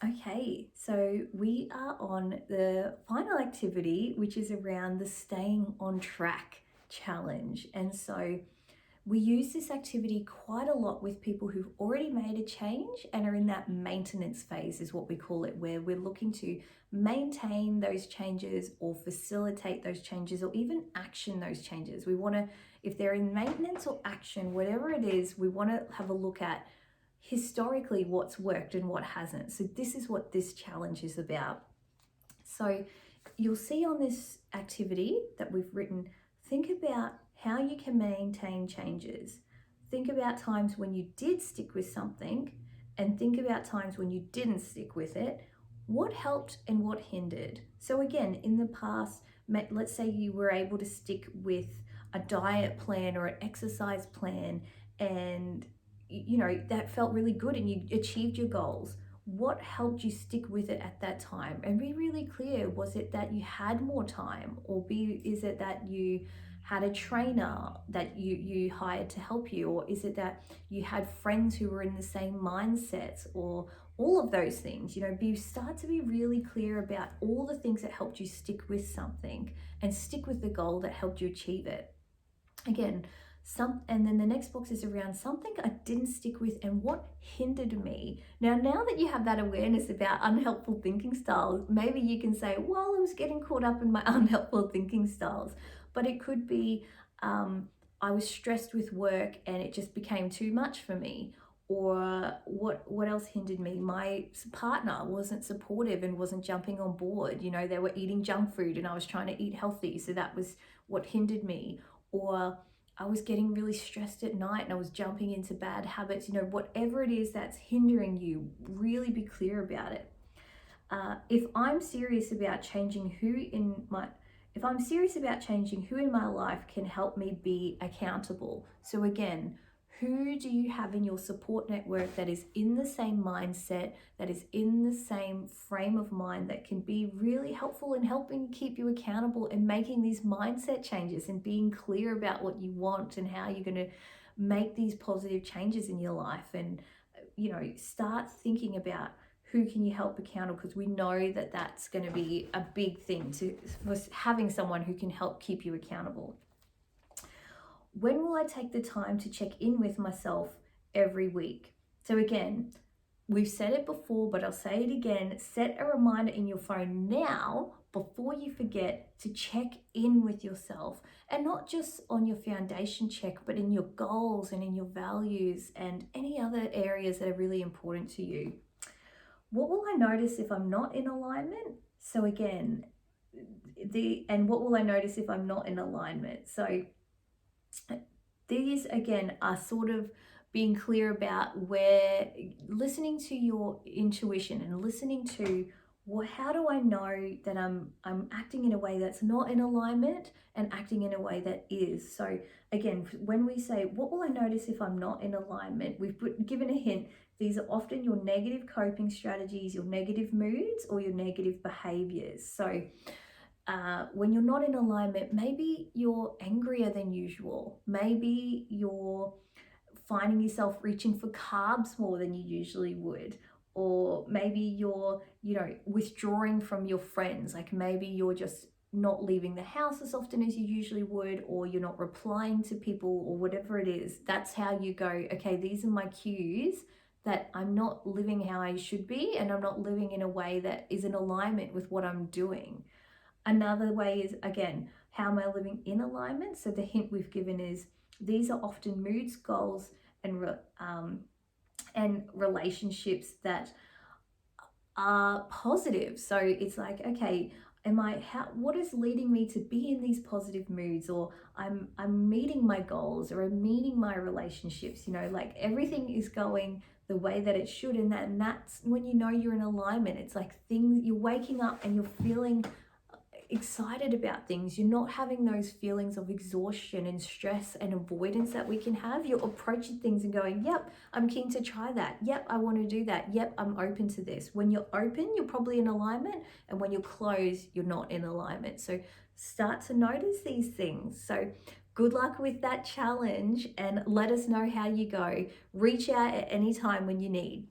Okay, so we are on the final activity, which is around the staying on track challenge. And so we use this activity quite a lot with people who've already made a change and are in that maintenance phase, is what we call it, where we're looking to maintain those changes or facilitate those changes or even action those changes. We want to, if they're in maintenance or action, whatever it is, we want to have a look at historically what's worked and what hasn't. So this is what this challenge is about. So you'll see on this activity that we've written, think about how you can maintain changes. Think about times when you did stick with something and think about times when you didn't stick with it. What helped and what hindered? So again, in the past, let's say you were able to stick with a diet plan or an exercise plan, and that felt really good and you achieved your goals. What helped you stick with it at that time? And be really clear, was it that you had more time, or is it that you had a trainer that you hired to help you, or is it that you had friends who were in the same mindsets, or all of those things? Start to be really clear about all the things that helped you stick with something and stick with the goal that helped you achieve it. Again, and then the next box is around something I didn't stick with and what hindered me. Now that you have that awareness about unhelpful thinking styles, maybe you can say, well, I was getting caught up in my unhelpful thinking styles. But it could be, I was stressed with work and it just became too much for me. Or what else hindered me? My partner wasn't supportive and wasn't jumping on board. They were eating junk food and I was trying to eat healthy, so that was what hindered me. Or I was getting really stressed at night and I was jumping into bad habits. Whatever it is that's hindering you, really be clear about it. If I'm serious about changing who in my life can help me be accountable. So again, who do you have in your support network that is in the same mindset, that is in the same frame of mind, that can be really helpful in helping keep you accountable and making these mindset changes and being clear about what you want and how you're going to make these positive changes in your life? And start thinking about who can you help accountable, because we know that that's going to be a big thing for having someone who can help keep you accountable. When will I take the time to check in with myself every week? So again, we've said it before, but I'll say it again. Set a reminder in your phone now before you forget to check in with yourself, and not just on your foundation check, but in your goals and in your values and any other areas that are really important to you. What will I notice if I'm not in alignment? So again, what will I notice if I'm not in alignment? So these again are sort of being clear about where, listening to your intuition and listening to, well, how do I know that I'm acting in a way that's not in alignment and acting in a way that is? So again, when we say, what will I notice if I'm not in alignment? We've given a hint. These are often your negative coping strategies, your negative moods, or your negative behaviors. So when you're not in alignment, maybe you're angrier than usual. Maybe you're finding yourself reaching for carbs more than you usually would. Or maybe you're, withdrawing from your friends. Like maybe you're just not leaving the house as often as you usually would, or you're not replying to people, or whatever it is. That's how you go, okay, these are my cues that I'm not living how I should be, and I'm not living in a way that is in alignment with what I'm doing. Another way is, again, how am I living in alignment? So the hint we've given is, these are often moods, goals, and relationships that are positive. So it's like, okay, what is leading me to be in these positive moods? Or I'm meeting my goals, or I'm meeting my relationships, like everything is going the way that it should. And that's when you're in alignment. It's like you're waking up and you're feeling excited about things. You're not having those feelings of exhaustion and stress and avoidance that we can have. You're approaching things and going, yep, I'm keen to try that. Yep, I want to do that. Yep, I'm open to this. When you're open, you're probably in alignment. And when you're closed, you're not in alignment. So start to notice these things. So good luck with that challenge, and let us know how you go. Reach out at any time when you need.